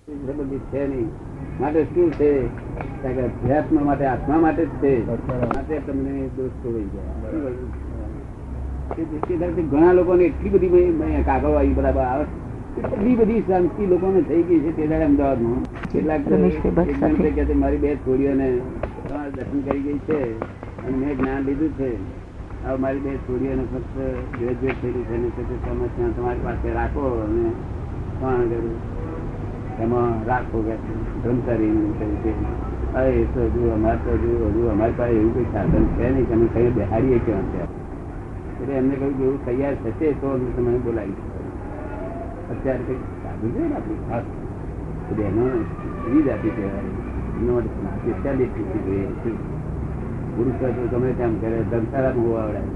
બધી છે નહીં. માટે શું છે અધ્યાત્મ માટે આત્મા માટે જ છે. માટે તમને દોષ ખોવાઈ ગયા. ઘણા લોકોને એટલી બધી કાગળ આવી બરાબર આવે, એટલી બધી શાંતિ લોકોને થઈ ગઈ છે. તે દાડે અમદાવાદમાં કેટલાક મારી બે છોડીઓને દર્શન કરી ગઈ છે અને મેં જ્ઞાન લીધું છે. હવે મારી બે છોડીઓને ફક્ત ગ્રેજ્યુએટ થયેલું છે ને તમારી પાસે રાખો અને એમાં રાખો બ્રહ્મચારી અમારી પાસે એવું કઈ સાધન છે નહીં કે અમે કઈ બેહાડીએ કેવા છે. એટલે એમને કહ્યું કે એવું તૈયાર થશે તો તમે બોલાવી અત્યારે કઈ સાધુ છે ને આપણી ખાસ બહેનો એવી જાતિ કહેવાય સ્પેશિયાલિટી જોઈએ. પુરુષ તો ગમે તેમ કરે ધમસારા બહુ આવડાય.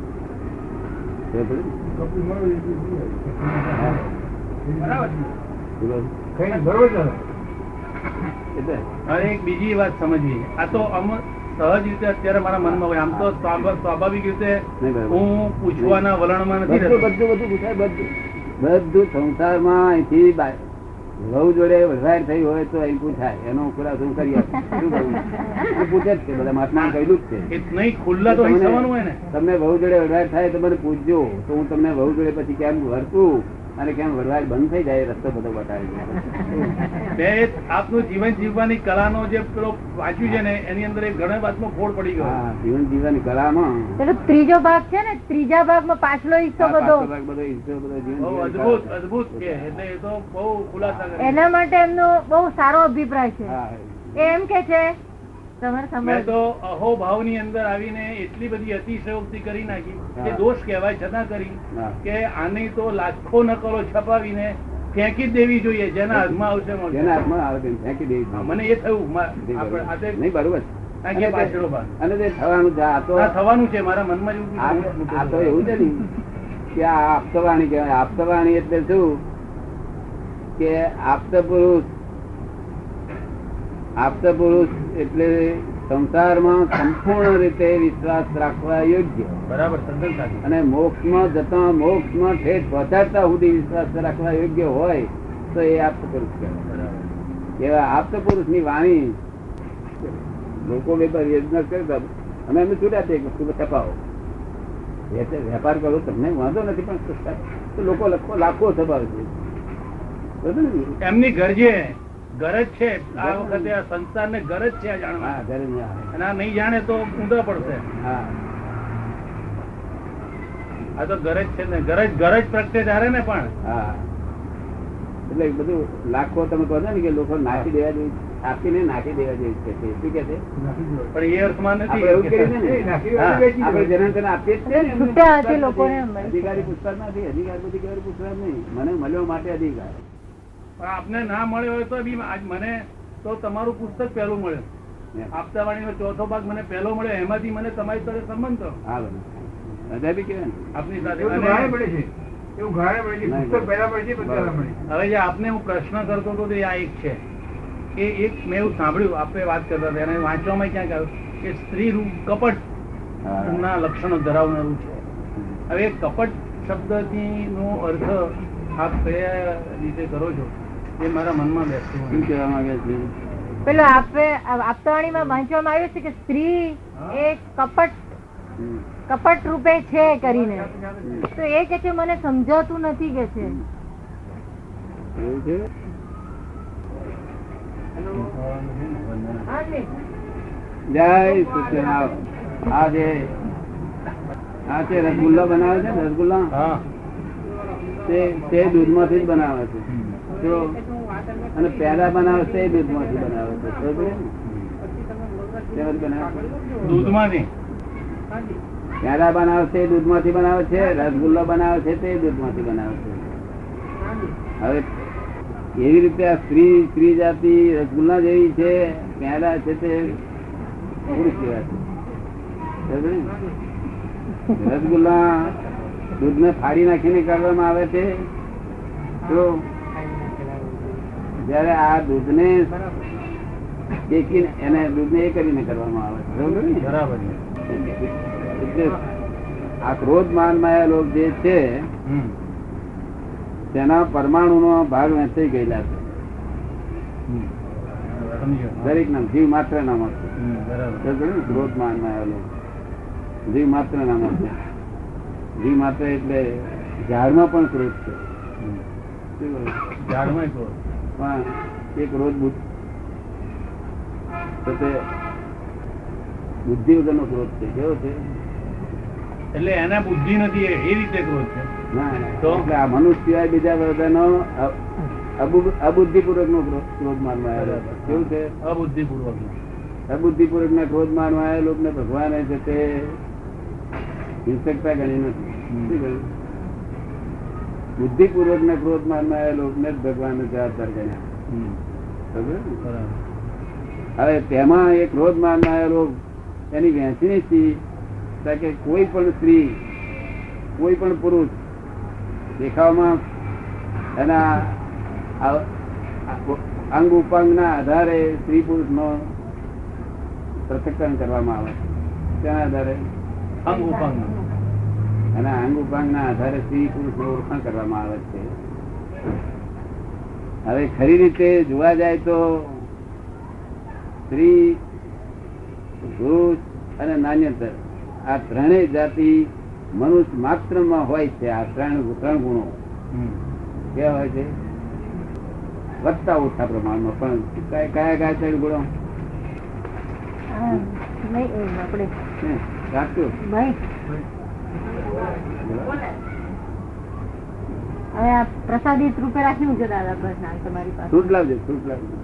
એક બીજી વાત સમજવી, આ તો સહજ રીતે અત્યારે મારા મનમાં હોય. આમ તો સ્વાભાવિક રીતે હું પૂછવાના વલણમાં નથી રહેતો. બધું પૂછાય. બધું સંસારમાં અહીંથી વહુ જોડે વસાર થઈ હોય તો અહીં પૂછાય. એનો ખુલાસો હું કરી આપું. પૂછે જ છે બધા મહાત્મા કહેલું જ છે. નહીં ખુલ્લા તો થવાનું હોય ને. તમને વહુ જોડે વસાર થાય તો મને પૂછજો તો હું તમને વહુ જોડે પછી કેમ વર્તું અને કેમ વડવાડ બંધ થઈ જાય રસ્તો બધો બતાવી. આપનું જીવન જીવવાની કલાનો જે પેલો વાંચ્યું છે ને એની અંદર એક ઘણા વાતનો ફોડ પડી ગયો. જીવન જીવવાની કલામાં ત્રીજો ભાગ છે ને, ત્રીજા ભાગમાં પાછલો હિસ્સો બધો અદભુત છે. એટલે એ તો બહુ ખુલાસા એના માટે એમનો બહુ સારો અભિપ્રાય છે. એમ કે છે મેં તો અહોભાવ ની અંદર આવીને એટલી બધી અતિશયોક્તિ કરી નાખી કે દોષ કહેવાય છતાં કરી કે આની તો લાખો નકલો છપાવીને ફેંકી દેવી જોઈએ. જેના હાથમાં આવશે ફેંકી દેવી. મને એ થયું નહીં બરોબર. થવાનું છે મારા મનમાં આ તો એવું છે ને કે આ આપતવાણી કહેવાય. આપતવાણી એટલે શું કે આપતા પુરુષ એટલે સંસારમાં સંપૂર્ણ રીતે વિશ્વાસ રાખવા યોગ્ય. બરાબર. અને મોક્ષમાં જતા મોક્ષમાં ઠેઠ પહોંચાડતા સુધી વિશ્વાસ રાખવા યોગ્ય હોય તો એ આપત પુરુષ કહેવાય. એવા આપત પુરુષ ની વાણી લોકો યોજના કરતા અમે એમને છૂટ્યા છે છપાવો વેપાર કરો તમને વાંધો નથી પણ લોકો લાખો છપાવે છે. એમની ગરજ છે. આ વખતે આ સંસાર ને ગરજ છે આ જાણવા. અને આ નહીં જાણે તો ઊંધો પડશે. આ તો ગરજ છે ને. ગરજ પ્રગટે ત્યારે ને પણ એટલે બધું લાખો તમે કહો ને કે લોકો નાખી દેવા જેવી આપીને નાખી દેવા જેવી છે. શું કે છે પણ એ અર્થમાં નથી. એવું કરી છે ને આપણે જનન આપીએ જ છે ને. અધિકારી પૂછતા નથી. અધિકાર બધી પૂછવા નહીં. મને મળ્યો માટે અધિકાર. પણ આપને ના મળ્યો હોય તો બી આજ મને તો તમારું પુસ્તક પહેલું મળ્યું. આપતાવાણીનો ચોથો ભાગ મને પહેલો મળ્યો. એમાંથી મને તમારી સાથે સંબંધ થયો. આપની સાથે હવે જે આપને હું પ્રશ્ન કરતો હતો તે આ એક છે કે એક મેં એવું સાંભળ્યું આપણે વાત કરતા હતા એને વાંચવામાં ક્યાંક આવ્યું કે સ્ત્રી રૂપ કપટ ના લક્ષણો ધરાવનારું છે. હવે કપટ શબ્દથી નો અર્થ આપ કયા રીતે કરો છો એ મારા મનમાં બેસતું. શું કહેવા માંગે છે? પેલો આપતાવાણીમાં વાંચવામાં આવ્યું છે કે સ્ત્રી એ કપટ રૂપે છે કરીને. તો એ કે છે મને સમજાતું નથી કે છે. એવું છે. જય સત્યનારાયણ. આ છે રસગુલ્લા બનાવે છે. રસગુલ્લા તે દૂધ માંથી જ બનાવે છે. અને પેલા બનાવે છે એ દૂધ માંથી બનાવે છે. દૂધમાંથી પેલા બનાવે છે એ દૂધ માંથી બનાવે છે. રસગુલ્લા બનાવે છે તે દૂધ માંથી બનાવે છે. હવે એવી રીતે આ સ્ત્રી જાતિ રસગુલ્લા જેવી છે. પેલા છે તે પુરુષ જેવા છે. રસગુલ્લા દૂધ ને ફાડી નાખીને કરવામાં આવે છે. તો જયારે આ દૂધ ને એને દૂધ ને એ કરીને કરવામાં આવે છે. બરાબર. એટલે આ ક્રોધ માન માયા લોક જે છે તેના પરમાણુ નો ભાગ વહેંચાઈ ગયેલા છે. સમજ્યો. દરેક નામ જીવ માત્ર નામ છે. બરાબર. ક્રોધ માનમાં આવેલો જીવ માત્ર નામ છે. જીવ માત્ર એટલે ઝાડમાં પણ ક્રોધ છે. શું કહ્યું? ઝાડમાં ક્રોધ. પણ એ ક્રોધ બુદ્ધિ વગરનો ક્રોધ છે. કેવો છે? એટલે એને બુદ્ધિ નથી એ રીતે ક્રોધ છે. ના તો? એટલે આ મનુષ્ય સિવાય બીજા બધાનો અબુદ્ધિપૂર્વક નો ક્રોધ માનમાં આવેલો છે. કેવું છે? અબુદ્ધિપૂર્વક. અબુદ્ધિપૂર્વક ના ક્રોધ માનમાં આવેલો ને ભગવાને છે તે હિંસકતા ગણી નથી. શું કહ્યું? બુદ્ધિપૂર્વક ના ક્રોધ માનમાં આવેલો ને જ ભગવાન જવાબદાર ગણ્યા. સમજ્યો ને? બરાબર. હવે તેમાં એક ક્રોધ માનમાં આવેલો એની વહેંચણી થી કે કોઈ પણ સ્ત્રી કોઈ પણ પુરુષ દેખાવમાં એના અંગ ઉપાંગ ના આધારે સ્ત્રી પુરુષ નો પૃથક્કરણ કરવામાં આવે. તેના આધારે અંગ ઉપાંગ. એના અંગ ઉપાંગ ના આધારે સ્ત્રી પુરુષ નું ઓળખાણ કરવામાં આવે છે. હવે ખરી રીતે જોવા જાય તો સ્ત્રી પુરુષ અને નાન્યતર આ ત્રણેય જાતિ મનુષ્ય માત્ર માં હોય છે. આ ત્રણ ગુણો કેવા હોય છે? વધતા ઓછા પ્રમાણમાં. પણ કયા કયા ત્રણ ગુણો? સાચું. હવે આ પ્રસાદી રૂપે રાખ્યું છે દાદા પ્રશ્ન તમારી પાસે. ફ્રૂટ લાવજો, ફ્રૂટ લાવજો.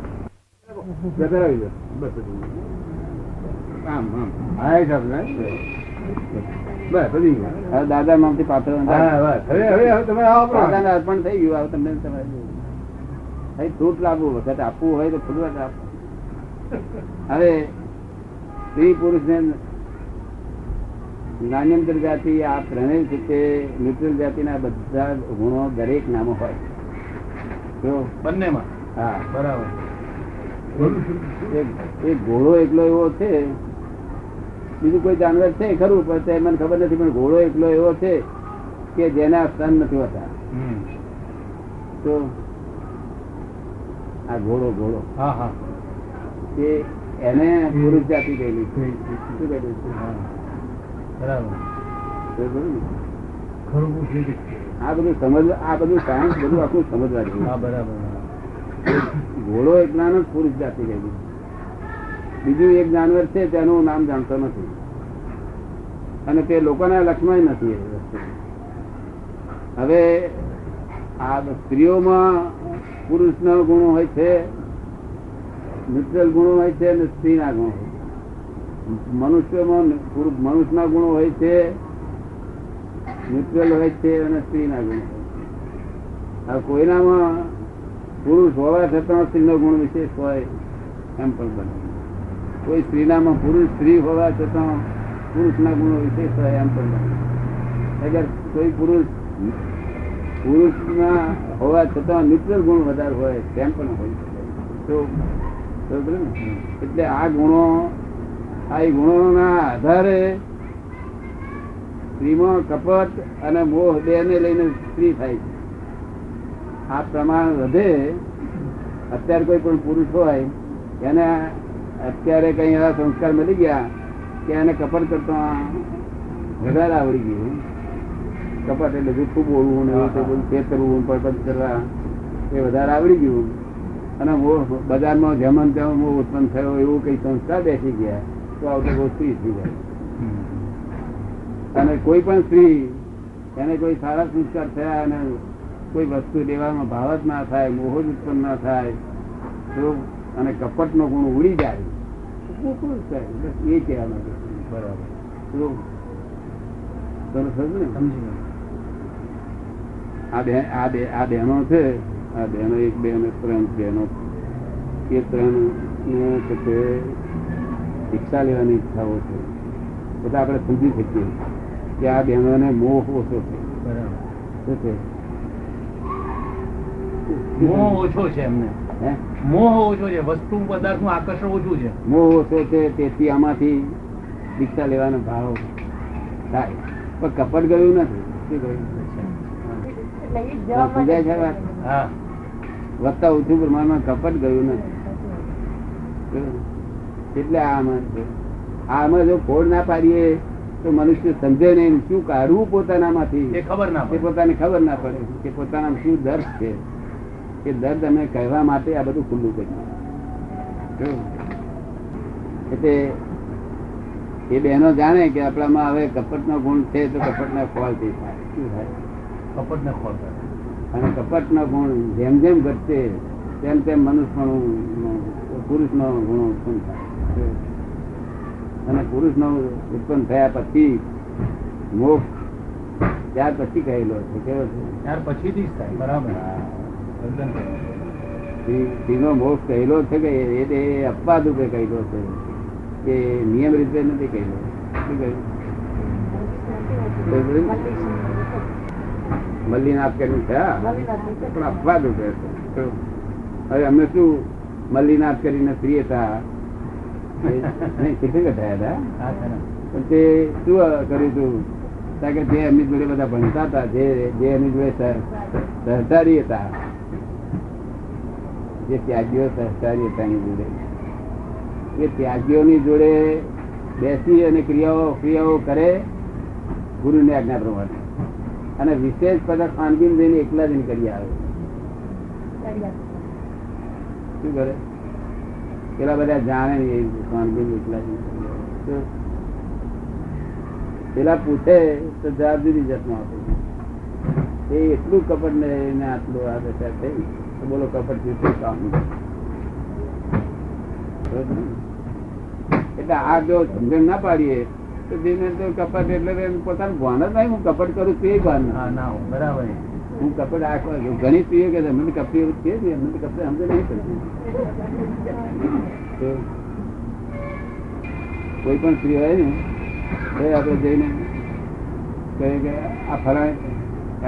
દાદા નામથી પાત્ર અર્પણ થઈ ગયું. તમને ફ્રૂટ લાવવું વખત આપવું હોય તો ફ્રૂટ આપવું. હવે સ્ત્રી પુરુષ ને નાન્યંતર જાતિ આ ત્રણેય છે તે ન્યુટ્રલ જાતિના બધા ગુણો દરેક નામો હોય. બંનેમાં. હા, બરાબર. એક ઘોડો એકલો એવો છે, બીજું કોઈ જાનવર છે ખરું પણ મને ખબર નથી, પણ ઘોડો એકલો એવો છે કે જેના સ્તન નથી હોતા. તો આ ઘોડો એ એને પુરુષ જાતિ કહેલી છે. શું કહેલું છે? બરાબર. આ બધું આ બધું સાયન્સ બધું આખું સમજવા જેવું. બરાબર. ઘોડો એક નાનો પુરુષ જાતિ કહેલી. બીજું એક જાનવર છે તેનું નામ જાણતો નથી અને તે લોકોના લક્ષમાં નથી. હવે આ સ્ત્રીઓમાં પુરુષના ગુણો હોય છે, ન્યુટ્રલ ગુણો હોય છે અને સ્ત્રીના ગુણો હોય છે. મનુષ્યમાં મનુષ્યના ગુણો હોય છે, ન્યુટ્રલ હોય છે અને સ્ત્રીના ગુણો હોય છે. હવે કોઈનામાં પુરુષ હોવા છતાં સ્ત્રીનો ગુણ વિશેષ હોય એમ પણ બને. કોઈ સ્ત્રીનામાં સ્ત્રી હોવા છતાં પુરુષના ગુણો વિશેષ હોય એમ પણ બને. અગર કોઈ પુરુષના હોવા છતાં ન્યુટ્રલ ગુણ વધારે હોય તેમ પણ હોય શકે. તો એટલે આ ગુણોના આધારે સ્ત્રીમાં કપટ અને મોહ બે ને લઈને સ્ત્રી થાય છે. આ પ્રમાણ વધે. અત્યારે કોઈ પણ પુરુષ હોય એને અત્યારે કઈ એવા સંસ્કાર મળી ગયા કે એને કપટ કરતા વધારે આવડી ગયું. કપટ એટલે જૂઠું બોલવું ને છેતરવું પડપટ કરવા એ વધારે આવડી ગયું અને બજારમાં જેમન તેમ મોહ ઉત્પન્ન થયો એવું કઈ સંસ્કાર બેસી ગયા તો આવતો બહુ સ્ત્રી થઈ જાય. અને કોઈ પણ સ્ત્રી એને કોઈ સારા સંસ્કાર થયા અને કોઈ વસ્તુ લેવામાં ભાવ જ ના થાય, મોહ જ ઉત્પન્ન ના થાય તો અને કપટ નો ગુણ ઉડી જાય એ કહેવા માંગે. બરાબર. આ બહેનો છે, આ બહેનો એક બેન ત્રણ બહેનો, એ ત્રણ શિક્ષા લેવાની ઈચ્છાઓ છે. બધા આપણે સમજી શકીએ કે આ બહેનોને મોહ ઓછો છે. શું છે? મોહ ઓછો છે એમને. મોહ ઓછો છે, વસ્તુ પદાર્થ નું આકર્ષણ ઓછું છે. મોહ ઓછો છે તેથી આમાંથી દીક્ષા લેવાનો ભાવ થાય પણ કપટ ગયું નથી. શું ગયું? સમજાય છે વાત? હા. વધતા ઓછું પ્રમાણમાં કપટ ગયું નથી. એટલે આમાં જો ફોડ ના પાડીએ તો મનુષ્ય સમજે નહીં શું કાઢવું પોતાનામાંથી, એ ખબર ના એ પડે. પોતાને ખબર ના પડે કે પોતાના શું દર્દ છે. એ દર્દ અમે કહેવા માટે આ બધું ખુલ્લું કર્યું. એટલે એ બહેનો જાણે કે આપણામાં હવે કપટ નો ગુણ છે તો કપટ ના ફળ થી થાય. શું થાય? કપટ ને ખોલ કરે. અને કપટ નો ગુણ જેમ જેમ ઘટશે તેમ તેમ મનુષ્ય પુરુષ નો ગુણ ઉત્પન્ન થાય. અને પુરુષ નો ઉત્પન્ન થયા પછી મોક્ષ ત્યાર પછી કહેલો છે. કેવો છે? ત્યાર પછીથી જ થાય. બરાબર. તદ્દન ખરું. સ્ત્રીનો મોક્ષ કહેલો છે કે એ અપવાદ રૂપે કહેલો છે, કે નિયમ રીતે નથી કહેલો. શું કહ્યું? મલ્લીનાથ કર્યું છે પણ અપવાદ રૂપે છે. હવે અમે શું મલ્લીનાથ કરીને સ્ત્રી હતા કેટલી થયા હતા, હા, ખરા. પણ તે શું કર્યું હતું કારણ કે જે એમની જોડે બધા ભણતા હતા, જે એમની જોડે સહચારી હતા, જે ત્યાગીઓ સહચારી હતા એની જોડે, એ ત્યાગીઓની જોડે બેસી અને ક્રિયાઓ કરે ગુરુની આજ્ઞા પ્રમાણે, અને વિશેષ બધા ખાનગીન જઈને એકલા જઈને કરી આવે. શું કરે? પેલા બધા જાણે નહીં ખાનગીન એકલા જઈને કરી આવે. પેલા પૂછે તો જવાબ જુદી જાતનો આપે. એ એટલું કપટ ને એને આટલું આ દશા થઈ તો બોલો કપટ જેટલું કામ. એટલે આ જો સમજણ ના પાડીએ તો જેને તો કપટ એટલે પોતાનું ભાન જ નહીં. હું કપટ કરું તે ભાન હા, ના હોય. બરાબર. હું કપટ આ ઘણી સ્ત્રીઓ કે અમને કપટી એવું છે ને, અમને કપડે સમજે નહીં પડતી. કોઈ પણ સ્ત્રી હોય ને તો આપણે જઈને કહે કે આ ફલાણે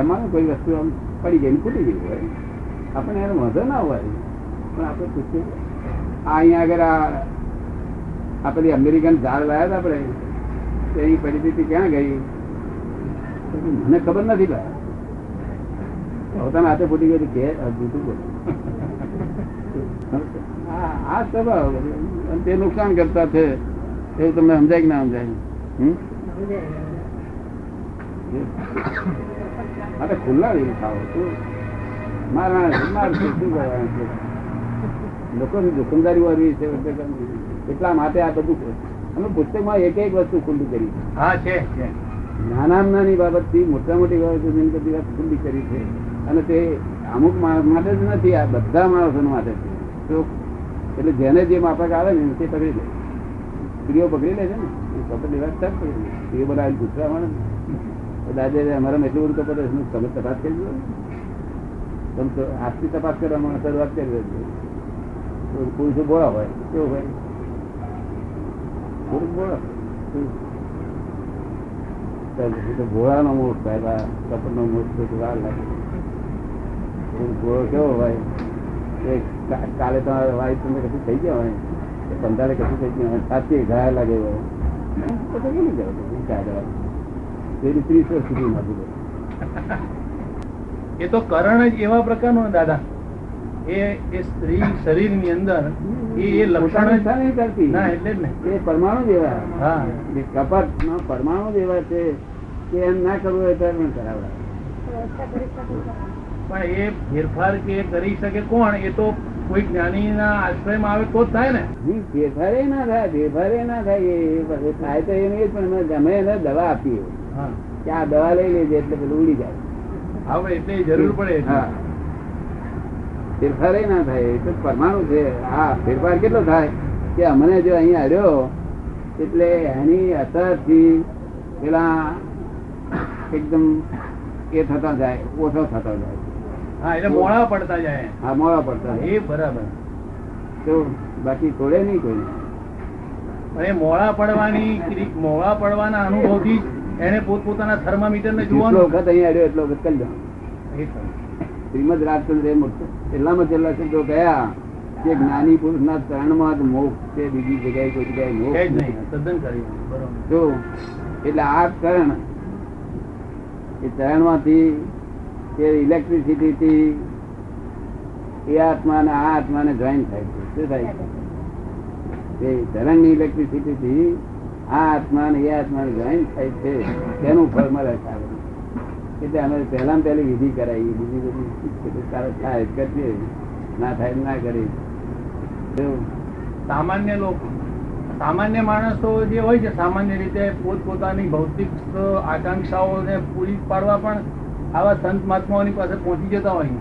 એમાં કોઈ વસ્તુ આમ પડી ગઈ ફૂટી ગઈ હોય, આપણને એનો વાંધો ના હોય, પણ આપણે પૂછીએ આ અહીંયા આગળ આ પેલી અમેરિકન ઝાડ લાયા હતા આપણે, એની પરિસ્થિતિ ક્યાં ગઈ મને ખબર નથી. પોતાના હાથે ફૂટી ગયું કે જૂઠું બોલ. આ સ્વભાવ તે નુકસાન કરતા છે એવું તમને સમજાય કે ના સમજાય? માટે ખુલ્લા નહીં ખાવ મારા શું કરવાનું? લોકોની જોખમદારી વાળી છે એટલા માટે આ બધું અમે પુસ્તકમાં એક વસ્તુ ખુલ્લી કરી. હા, છે. નાનામાં નાની બાબત થી મોટા મોટી બાબત સુધી બધી વાત ખુલ્લી કરી છે. અને તે અમુક માણસ માટે જ નથી, આ બધા માણસો માટે છે. તો એટલે જેને જે માફક આવે ને તે પકડી લે. સ્ત્રીઓ પકડી લે છે ને કપડ વાત સર પકડી લે. સ્ત્રીઓ બધા પૂછવા મળે ને દાદા અમારા એટલું બધું કપડ તમે તપાસ કરી દો. તમે તો આજથી તપાસ કરવામાં શરૂઆત કરી દો. પુરુષો બોળા હોય કેવું હોય? પુરુષ બોળા ઘોડાનો મોટ સાહેબ, આ કપડ નો મોટ વાર લાગે. ઘોડો કેવો હોય? કાલે તમારે વાઈફ તમને કશું થઈ ગયા હોય, પંદારે કશું થઈ ગયા હોય, સાચી ઘાય લાગે હોય તો નહીં જવા. પેલી 30 વર્ષ સુધી નથી. એ તો કરણ જ એવા પ્રકારનો દાદા, એ સ્ત્રી શરીર ની અંદર એ લક્ષણ નહીં કરતી. ના, એટલે જ ને એ પરમાણુ જેવા. હા, કપટ નો પરમાણુ જેવા છે કે એમ ના કરવું હોય તો પણ કરાવડાવે. પણ એ ફેરફાર કે કરી શકે કોણ? એ તો કોઈ જ્ઞાની ના આશ્રયમાં આવે તો જ થાય ને. ફેરફારે ના થાય, ફેરફારે ના થાય. એ થાય તો એ નહીં, પણ અમે એને દવા આપીએ કે આ દવા લઈ લેજે એટલે પેલું ઉડી જાય. હવે એટલે જરૂર પડે. હા, ફેરફાર ના થાય. એ તો પરમાણુ છે. હા, ફેરફાર કેટલો થાય કે અમને જો અહીંયા હર્યો એટલે એની અસરથી પેલા એકદમ એ થતા જાય, ઓછો થતો જાય. હા, એટલે મોડા પડતા જાય. હા, મોડા પડતા એ બરાબર. તો બાકી છોડે નહીં કોઈ. એ મોડા પડવાના અનુભવથી એને પોતપોતાના થર્મામીટર ને જોવાનું. વખત અહીંયા આવ્યો એટલો વખત કરી દો. શ્રીમદ રાજચંદ્ર એટલામાં છેલ્લા શબ્દો કયા કે જ્ઞાની પુરુષ ના ચરણમાં જ મોક્ષ છે, બીજી જગ્યાએ કોઈ જગ્યાએ મોક્ષ નહીં. તદ્દન કરી. જો એટલે આ ચરણ, એ ચરણ માંથી ઇલેક્ટ્રિસિટી થી એ આત્મા અને આ આત્માને જોઈન થાય છે. શું થાય છે? એ તરંગની ઇલેક્ટ્રિસિટી થી આ આત્મા ને એ આત્માને જોઈન થાય છે, તેનું ફળ મળે છે. એટલે અમે પહેલા પહેલી વિધિ કરાવી, બીજી બધી તારે થાય કરીએ, ના થાય ના કરી. સામાન્ય લોકો, સામાન્ય માણસો જે હોય છે, સામાન્ય રીતે પોતપોતાની ભૌતિક આકાંક્ષાઓને પૂરી પાડવા પણ આવા સંત મહાત્માઓની પાસે પહોંચી જતા હોય.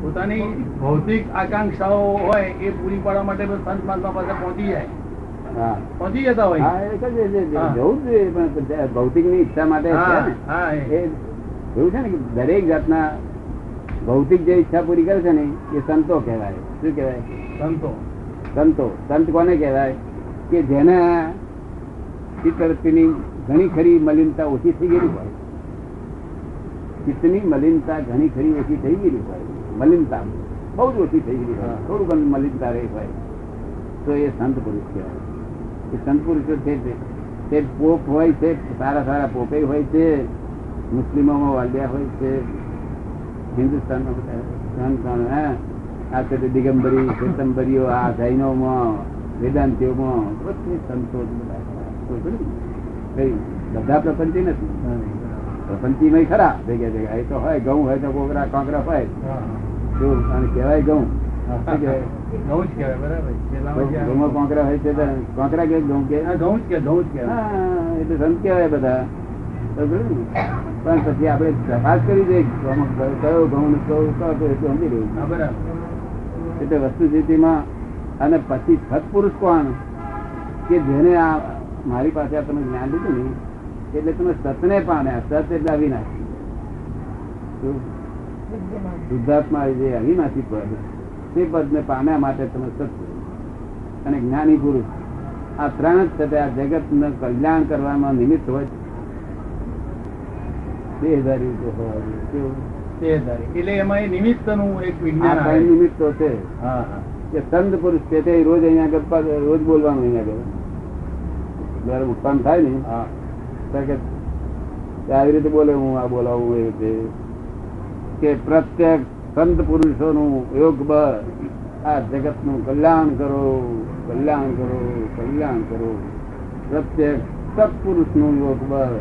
પોતાની ભૌતિક આકાંક્ષાઓ હોય એ પૂરી પાડવા માટે સંત મહાત્મા પાસે પહોંચી જાય, પહોંચી જતા હોય. જવું જ જોઈએ, પણ ભૌતિક ની ઈચ્છા માટે એવું છે ને કે દરેક જાતના ભૌતિક જે ઈચ્છા પૂરી કરે છે ને એ સંતો કહેવાય. શું કહેવાય? સંતો. સંતો. સંત કોને કહેવાય? કે જેના ચિત્તવૃત્તિની ઘણી ખરી મલિનતા ઓછી થઈ ગયેલી હોય, ચિત્તની મલિનતા ઘણી ખરી ઓછી થઈ ગયેલી હોય, મલિનતા બહુ જ ઓછી થઈ ગયેલી હોય, થોડું ઘણું મલિનતા રહી હોય, તો એ સંત પુરુષ કહેવાય. એ સંત પુરુષો છે તે પોપ હોય છે, સારા સારા પોપે હોય છે, મુસ્લિમોમાં વાલ્યા હોય છે, હિન્દુસ્તાનમાં આ છે દિગંબરી શ્વેતંબરીઓ, આ જૈનોમાં, વેદાંતિઓમાં બધી સંતો બધા પ્રપંચી નથી. પ્રપંચીમાં ખરા ભેગા ભેગા એ તો હોય, ઘઉં હોય તો કોકરા કાંકરા હોય, અને કહેવાય ઘઉં કોંકરા હોય છે, કોંકરા કે ઘઉં કે એટલે સંત કહેવાય બધા. પણ પછી આપણે તપાસ કરી દઈએ કયો ઘઉં એટલું સમજી રહ્યું. એટલે વસ્તુસ્થિતિમાં. અને પછી સત્પુરુષ કોણ? કે જેને આ મારી પાસે આ તમે જ્ઞાન લીધું ને એટલે તમે સતને પામ્યા. સત એટલે અવિનાશી, શુદ્ધાત્મા જે અવિનાશી પદ, તે પદને પામ્યા માટે તમે સત્પુરુષ અને જ્ઞાની પુરુષ, આ ત્રણ જ છે આ જગતનું કલ્યાણ કરવામાં નિમિત્ત હોય. 2000 રીતે હોવા જોઈએ. એટલે એમાં નિમિત્તનું એક વિજ્ઞાન નિમિત્તો છે કે સંત પુરુષ છે તે રોજ અહીંયા ગપ્પા રોજ બોલવાનું. અહીંયા જયારે ઉત્પન્ન થાય ને આવી રીતે બોલે, હું આ બોલાવું એ રીતે કે પ્રત્યેક સંત પુરુષોનું યોગ બળ આ જગત નું કલ્યાણ કરો, કલ્યાણ કરો, કલ્યાણ કરો. પ્રત્યેક સત્પુરુષ નું યોગ બળ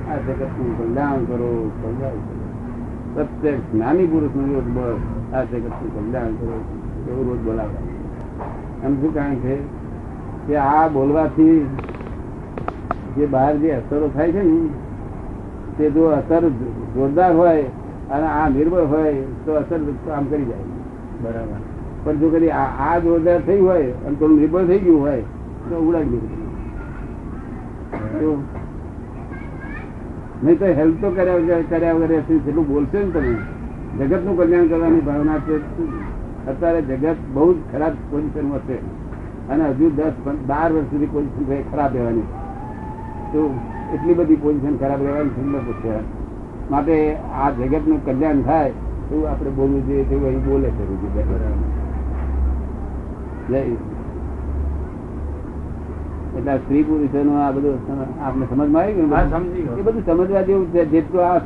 આ જગત નું કલ્યાણ કરો, કલ્યાણ કરો. પ્રત્યેક જ્ઞાની પુરુષ નું યોગ બળ આ જગત નું કલ્યાણ કરો. એવું રોજ બોલાવવા. એમ શું કારણ છે કે આ બોલવાથી જે બહાર જે અસરો થાય છે ને તે જો અસર જોરદાર હોય અને આ નિર્બળ હોય તો અસર કામ કરી જાય. બરાબર. પણ જો કદી આ જોરદાર થઈ હોય અને થોડું નિર્બળ થઈ ગયું હોય તો ઉડાડી દીધું. નહીં તો હેલ્પ તો કર્યા વગર જેટલું બોલશે ને તમે જગત નું કલ્યાણ કરવાની ભાવના છે. અત્યારે જગત બહુ જ ખરાબ પોઝિશનમાં છે અને હજુ 10-12 વર્ષ સુધી પોઝિશન ખરાબ રહેવાની. તો એટલી બધી પોઝિશન ખરાબ રહેવાની સંદર્ભ છે. માટે આ જગત નું કલ્યાણ થાય એવું આપણે બોલવું જોઈએ, તેવું અહીં બોલે છે. એટલે સ્ત્રી પુરુષો નું આ બધું આપણે સમજમાં આવી ગયું. એ બધું સમજવા જેવું છે. જેટલું આ